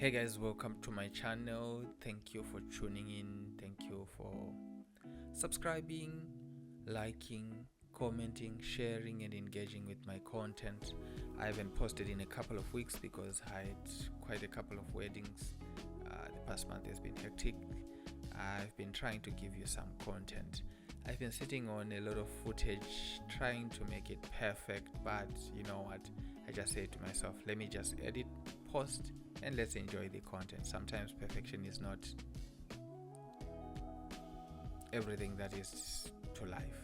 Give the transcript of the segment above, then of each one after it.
Hey guys, welcome to my channel. Thank you for tuning in. Thank you for subscribing, liking, commenting, sharing, and engaging with my content. I haven't posted in a couple of weeks because I had quite a couple of weddings. The past month has been hectic. I've been trying to give you some content. I've been sitting on a lot of footage trying to make it perfect, but you know what? I just say to myself, let me just edit, post, and let's enjoy the content. Sometimes perfection is not everything that is to life.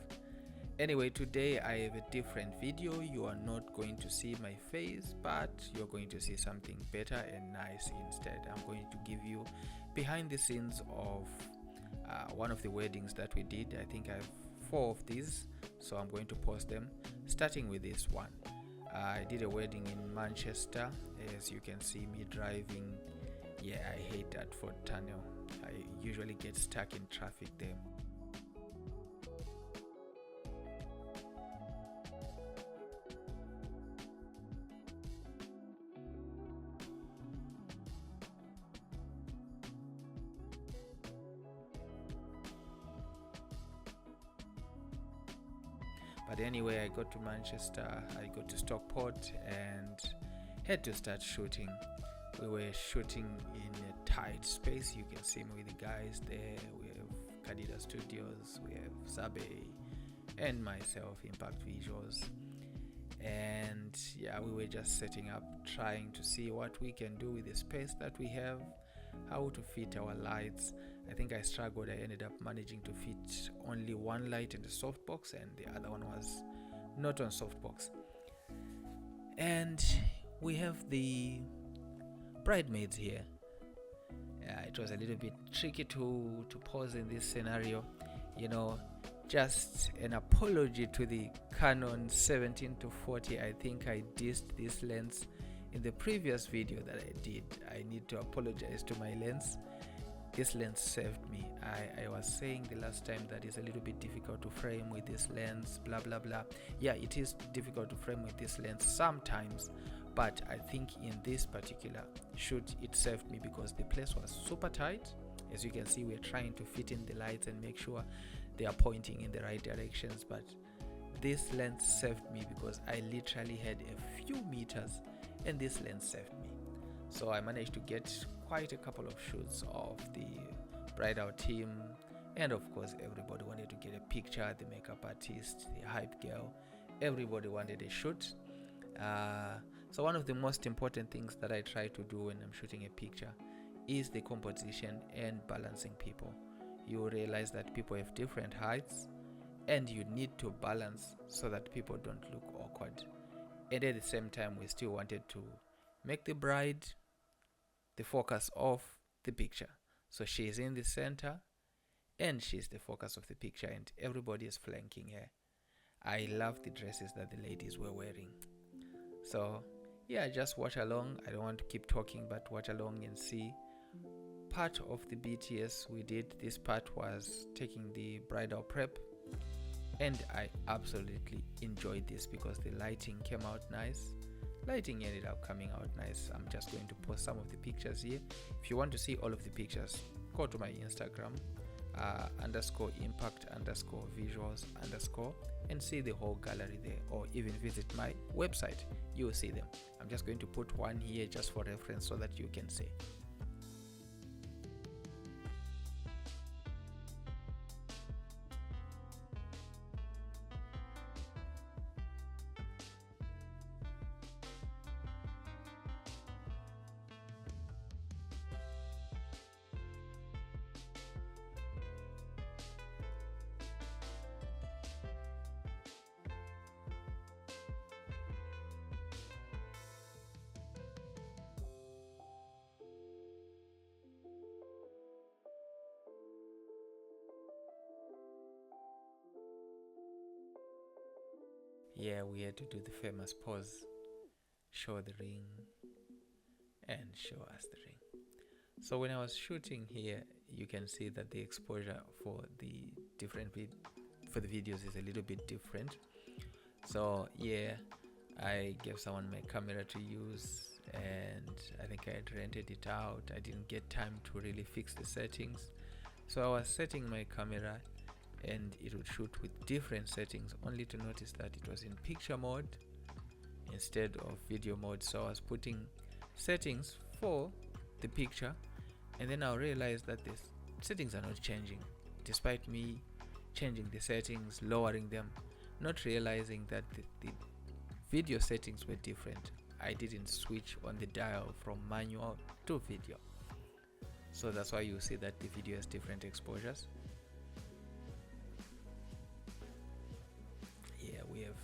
Anyway, today I have a different video. You are not going to see my face, but you're going to see something better and nice instead. I'm going to give you behind the scenes of one of the weddings that we did. I think I have 4 of these, so I'm going to post them, starting with this one. I did a wedding in Manchester. As you can see me driving. Yeah, I hate that Ford tunnel. I usually get stuck in traffic there. But anyway, I got to Manchester, I got to Stockport and had to start shooting. We were shooting in a tight space. You can see me with the guys there. We have Kadida Studios, we have Sabe, and myself, impactvisuals. And yeah, we were just setting up, trying to see what we can do with the space that we have, how to fit our lights. I think I struggled. I ended up managing to fit only one light in the softbox, and the other one was not on softbox. And we have the bridesmaids here. It was a little bit tricky to pose in this scenario. You know, just an apology to the Canon 17-40. I think I dissed this lens in the previous video that I did. I need to apologize to my lens. This lens saved me. I was saying the last time that it's a little bit difficult to frame with this lens, blah blah blah. Yeah, it is difficult to frame with this lens sometimes, but I think in this particular shoot it saved me because the place was super tight. As you can see, we're trying to fit in the lights and make sure they are pointing in the right directions, but this lens saved me because I literally had a few meters and this lens saved me. So I managed to get quite a couple of shoots of the bridal team, and of course everybody wanted to get a picture. The makeup artist, the hype girl, everybody wanted a shoot. So one of the most important things that I try to do when I'm shooting a picture is the composition and balancing people. You realize that people have different heights and you need to balance so that people don't look awkward. And at the same time, we still wanted to make the bride the focus of the picture. So she is in the center and she's the focus of the picture, and everybody is flanking her. I love the dresses that the ladies were wearing. So yeah, just watch along. I don't want to keep talking, but watch along and see part of the BTS we did. This part was taking the bridal prep, and I absolutely enjoyed this because the lighting came out nice. Lighting ended up coming out nice. I'm just going to post some of the pictures here. If you want to see all of the pictures, go to my Instagram _impact_visuals_ and see the whole gallery there, or even visit my website. You will see them. I'm just going to put one here just for reference so that you can see. Yeah, we had to do the famous pose, show the ring and show us the ring. So when I was shooting here, you can see that the exposure for the videos is a little bit different. So yeah, I gave someone my camera to use, and I think I had rented it out. I didn't get time to really fix the settings, so I was setting my camera and it would shoot with different settings, only to notice that it was in picture mode instead of video mode. So I was putting settings for the picture, and then I realized that the settings are not changing despite me changing the settings, lowering them, not realizing that the video settings were different. I didn't switch on the dial from manual to video, so that's why you see that the video has different exposures. Yeah, we have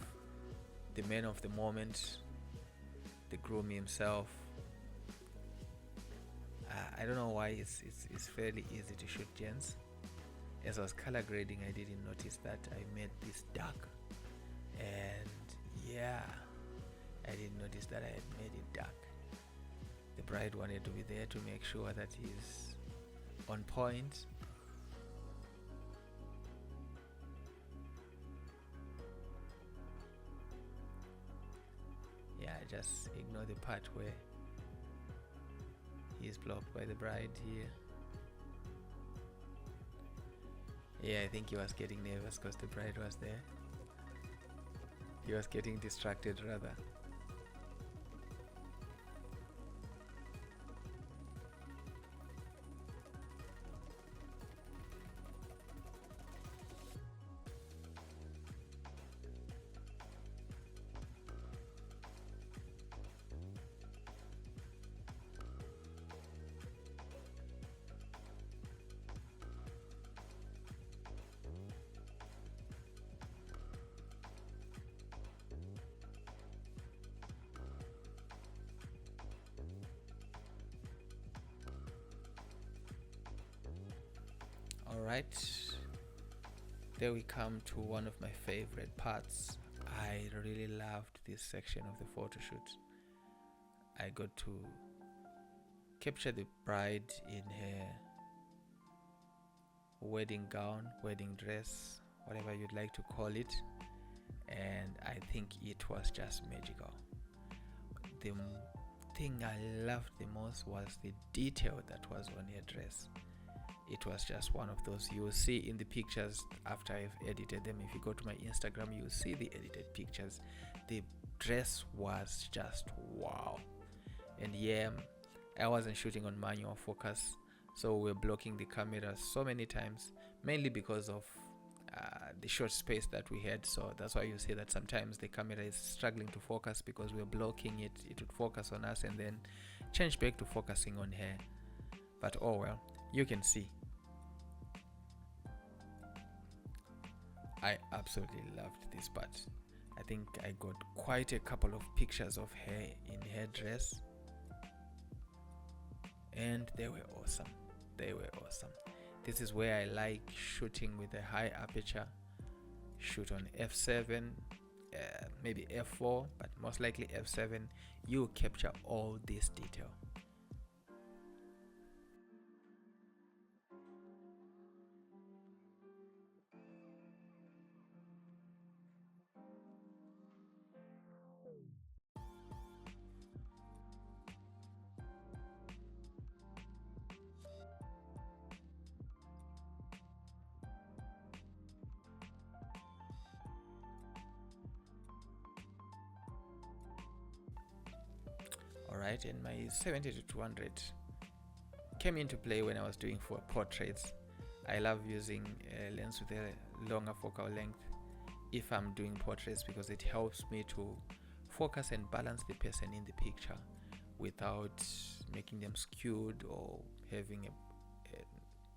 the man of the moment, the groom himself. I don't know why it's fairly easy to shoot gents. As I was color grading, I didn't notice that I made this dark, and yeah, I didn't notice that I had made it dark. The bride wanted to be there to make sure that he's on point. Yeah, just ignore the part where he is blocked by the bride here. Yeah, I think he was getting nervous because the bride was there. He was getting distracted rather. Alright, there we come to one of my favorite parts. I really loved this section of the photo shoot. I got to capture the bride in her wedding gown, wedding dress, whatever you'd like to call it, and I think it was just magical. The thing I loved the most was the detail that was on her dress. It was just one of those you will see in the pictures after I've edited them. If you go to my Instagram, you will see the edited pictures. The dress was just wow. And yeah, I wasn't shooting on manual focus, so we're blocking the camera so many times, mainly because of the short space that we had. So that's why you see that sometimes the camera is struggling to focus because we're blocking it. It would focus on us and then change back to focusing on her. But oh well, you can see. I absolutely loved this part. I think I got quite a couple of pictures of her in her dress, and they were awesome. They were awesome. This is where I like shooting with a high aperture. Shoot on f7, maybe f4, but most likely f7. You capture all this detail. Alright, and my 70 to 200 came into play when I was doing for portraits. I love using a lens with a longer focal length if I'm doing portraits because it helps me to focus and balance the person in the picture without making them skewed or having an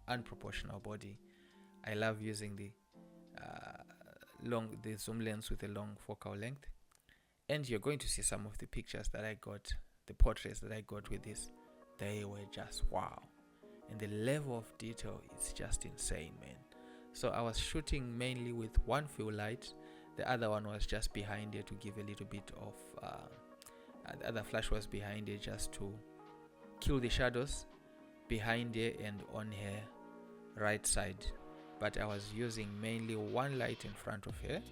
unproportional body. I love using the zoom lens with a long focal length, and you're going to see some of the pictures that I got, the portraits that I got with this. They were just wow, and the level of detail is just insane, man. So I was shooting mainly with one fill light, the other one was just behind it to give a little bit of the other flash was behind it just to kill the shadows behind it and on her right side. But I was using mainly one light in front of her.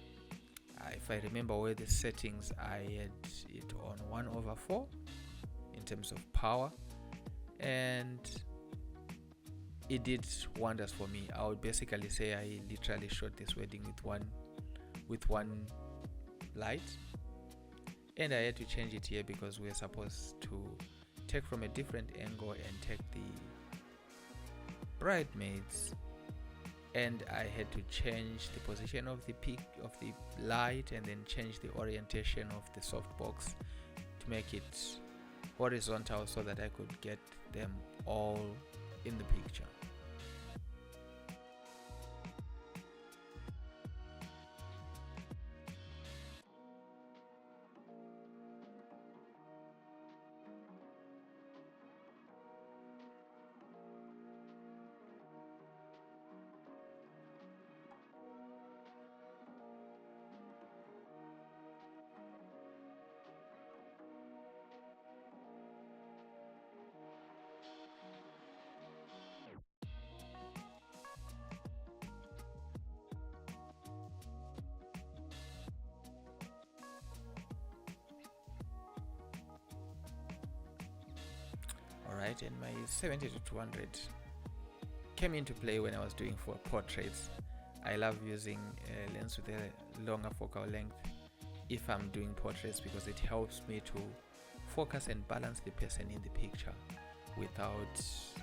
If I remember where the settings, I had it on 1/4. terms of power, and it did wonders for me. I would basically say I literally shot this wedding with one light, and I had to change it here because we're supposed to take from a different angle and take the bridesmaids, and I had to change the position of the peak of the light and then change the orientation of the softbox to make it horizontal so that I could get them all in the picture. Alright, and my 70 to 200 came into play when I was doing for portraits. I love using a lens with a longer focal length if I'm doing portraits because it helps me to focus and balance the person in the picture without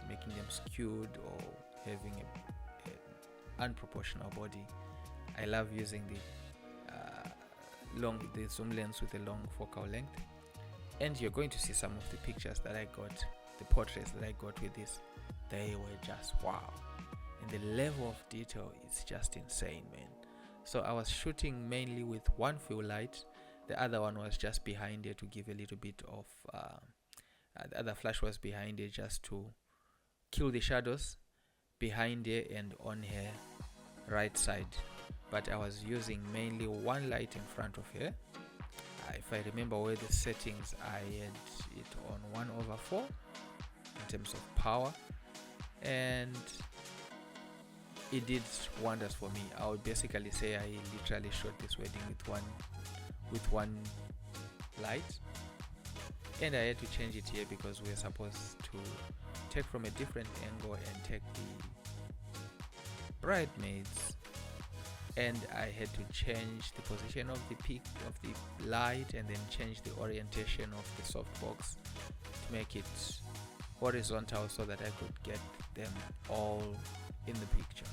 making them skewed or having an unproportional body. I love using the zoom lens with a long focal length, and you're going to see some of the pictures that I got, the portraits that I got with this. They were just wow, and the level of detail is just insane, man. So I was shooting mainly with one fill light. The other one was just behind it to give a little bit of the other flash was behind it just to kill the shadows behind her and on her right side, but I was using mainly one light in front of her. If I remember where the settings, I had it on 1/4 in terms of power, and it did wonders for me. I would basically say I literally shot this wedding with one light, and I had to change it here because we're supposed to take from a different angle and take the bridesmaids, and I had to change the position of the peak of the light and then change the orientation of the softbox to make it horizontal so that I could get them all in the picture.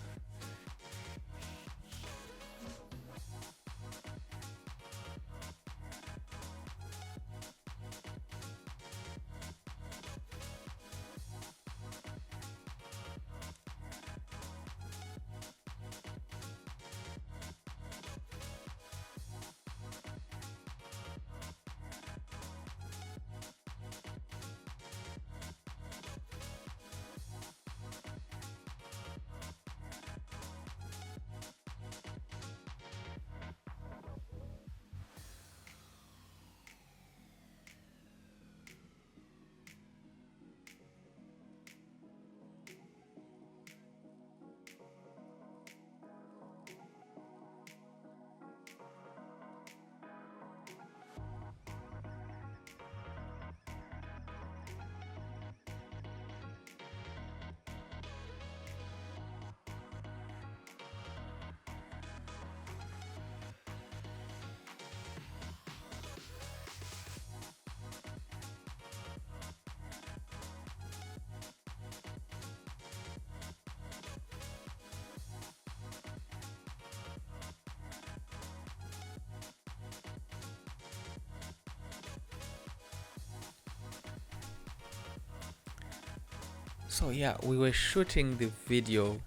So yeah, we were shooting the video,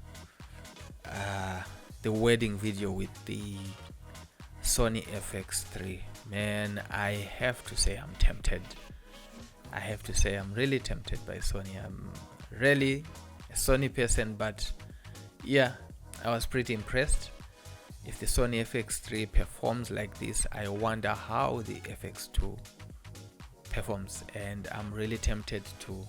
the wedding video with the Sony FX3. Man, I have to say I'm tempted. I have to say I'm really tempted by Sony. I'm really a Sony person, but yeah, I was pretty impressed. If the Sony FX3 performs like this, I wonder how the FX2 performs, and I'm really tempted to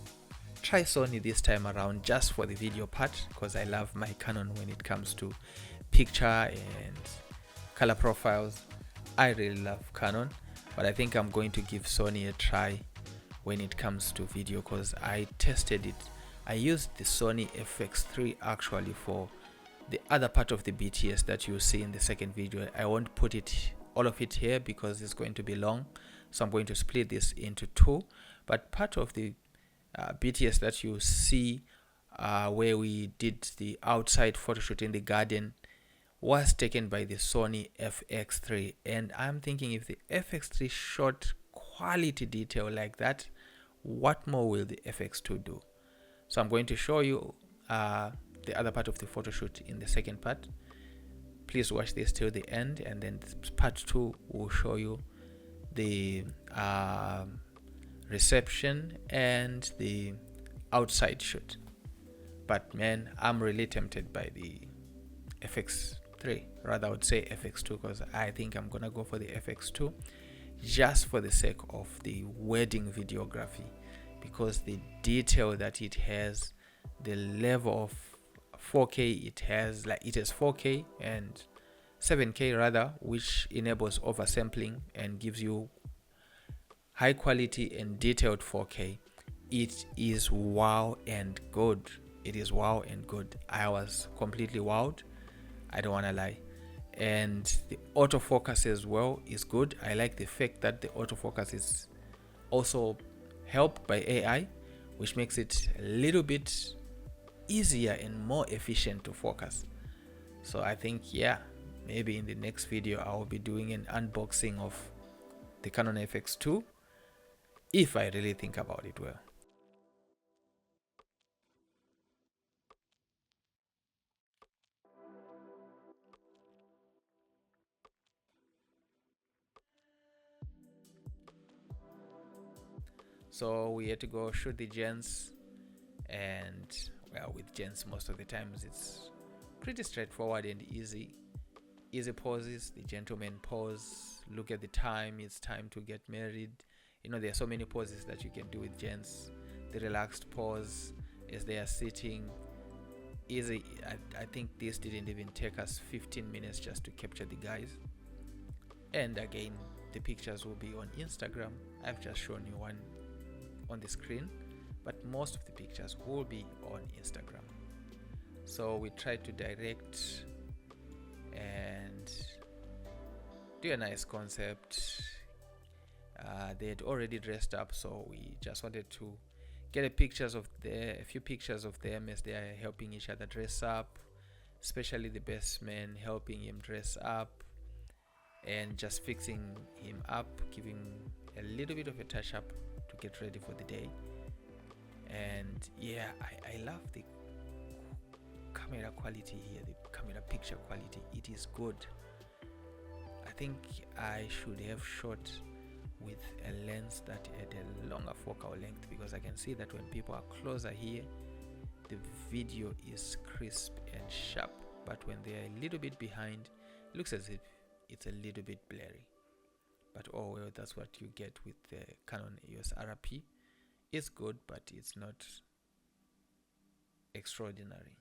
try Sony this time around just for the video part, because I love my Canon when it comes to picture and color profiles. I really love Canon, but I think I'm going to give Sony a try when it comes to video, because I tested it. I used the Sony FX3 actually for the other part of the BTS that you see in the second video. I won't put it all of it here because it's going to be long, so I'm going to split this into two. But part of the BTS that you see where we did the outside photo shoot in the garden was taken by the Sony FX3, and I'm thinking if the FX3 shot quality detail like that, what more will the FX2 do? So I'm going to show you the other part of the photo shoot in the second part. Please watch this till the end, and then part 2 will show you the reception and the outside shoot. But man, I'm really tempted by the FX3, rather I would say FX2, because I think I'm gonna go for the FX2 just for the sake of the wedding videography, because the detail that it has, the level of 4K it has, like it has 4K and 7K rather, which enables oversampling and gives you high quality and detailed 4K. It is wow and good. It is wow and good. I was completely wowed, I don't want to lie. And the autofocus as well is good. I like the fact that the autofocus is also helped by AI, which makes it a little bit easier and more efficient to focus. So I think, yeah, maybe in the next video I will be doing an unboxing of the Canon FX2 if I really think about it well. So we had to go shoot the gents, and well, with gents most of the times it's pretty straightforward and easy poses. The gentleman pose, look at the time, it's time to get married. You know, there are so many poses that you can do with gents. The relaxed pose as they are sitting, easy. I think this didn't even take us 15 minutes just to capture the guys. And again, the pictures will be on Instagram. I've just shown you one on the screen, but most of the pictures will be on Instagram. So we tried to direct and do a nice concept. They had already dressed up, so we just wanted to get a few pictures of them as they are helping each other dress up, especially the best man helping him dress up and just fixing him up, giving a little bit of a touch up to get ready for the day. And yeah, I love the camera quality here, the camera picture quality. It is good. I think I should have shot with a lens that had a longer focal length, because I can see that when people are closer here the video is crisp and sharp, but when they are a little bit behind it looks as if it's a little bit blurry. But oh well, that's what you get with the Canon EOS RP. It's good, but it's not extraordinary.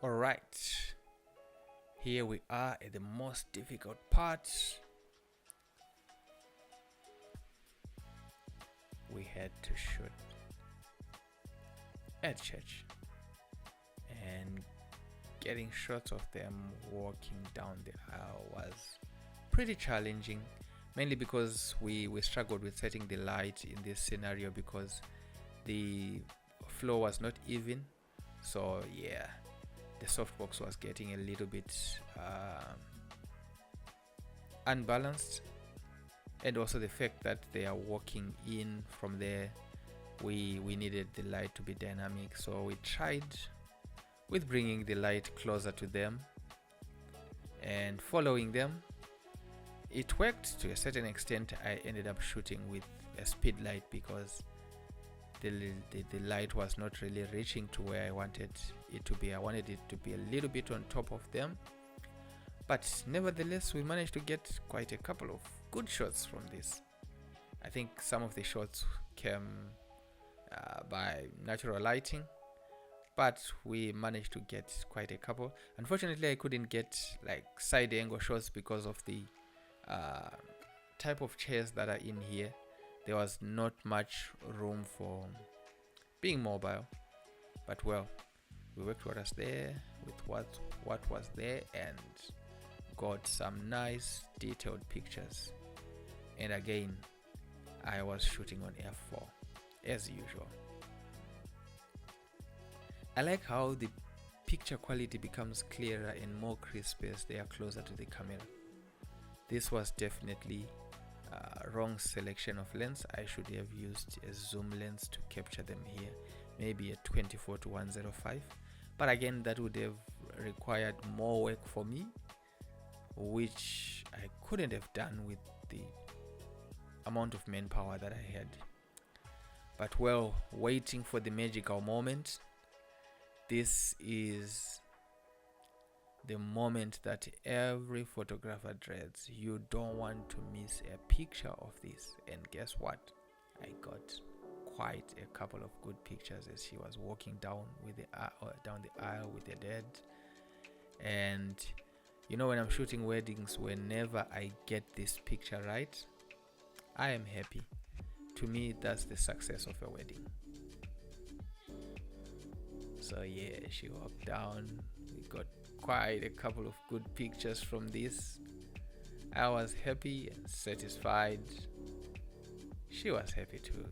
Alright, here we are at the most difficult part. We had to shoot at church, and getting shots of them walking down the aisle was pretty challenging, mainly because we struggled with setting the light in this scenario because the floor was not even. So yeah, the softbox was getting a little bit unbalanced, and also the fact that they are walking in from there, we needed the light to be dynamic. So we tried with bringing the light closer to them and following them. It worked to a certain extent. I ended up shooting with a speed light because the light was not really reaching to where I wanted it to be. I wanted it to be a little bit on top of them, but nevertheless we managed to get quite a couple of good shots from this. I think some of the shots came by natural lighting, but we managed to get quite a couple. Unfortunately, I couldn't get like side angle shots because of the type of chairs that are in here. There was not much room for being mobile, but well, we worked what was there with what was there and got some nice detailed pictures. And again, I was shooting on f4 as usual. I like how the picture quality becomes clearer and more crisp as they are closer to the camera. This was definitely wrong selection of lens. I should have used a zoom lens to capture them here, maybe a 24-105, but again that would have required more work for me, which I couldn't have done with the amount of manpower that I had. But well, waiting for the magical moment. This is the moment that every photographer dreads. You don't want to miss a picture of this. And guess what? I got quite a couple of good pictures as she was walking down the aisle with her dad. And you know, when I'm shooting weddings, whenever I get this picture right, I am happy. To me, that's the success of a wedding. So yeah, she walked down. We got quite a couple of good pictures from this. I was happy and satisfied. She was happy too.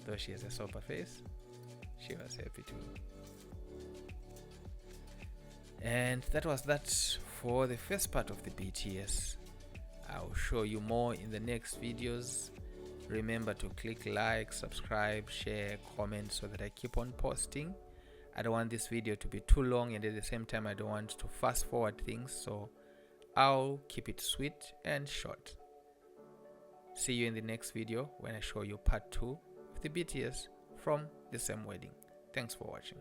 Though she has a sober face, she was happy too. And that was that for the first part of the BTS. I'll show you more in the next videos. Remember to click like, subscribe, share, comment so that I keep on posting. I don't want this video to be too long, and at the same time I don't want to fast forward things, so I'll keep it sweet and short. See you in the next video when I show you part 2 of the BTS from the same wedding. Thanks for watching.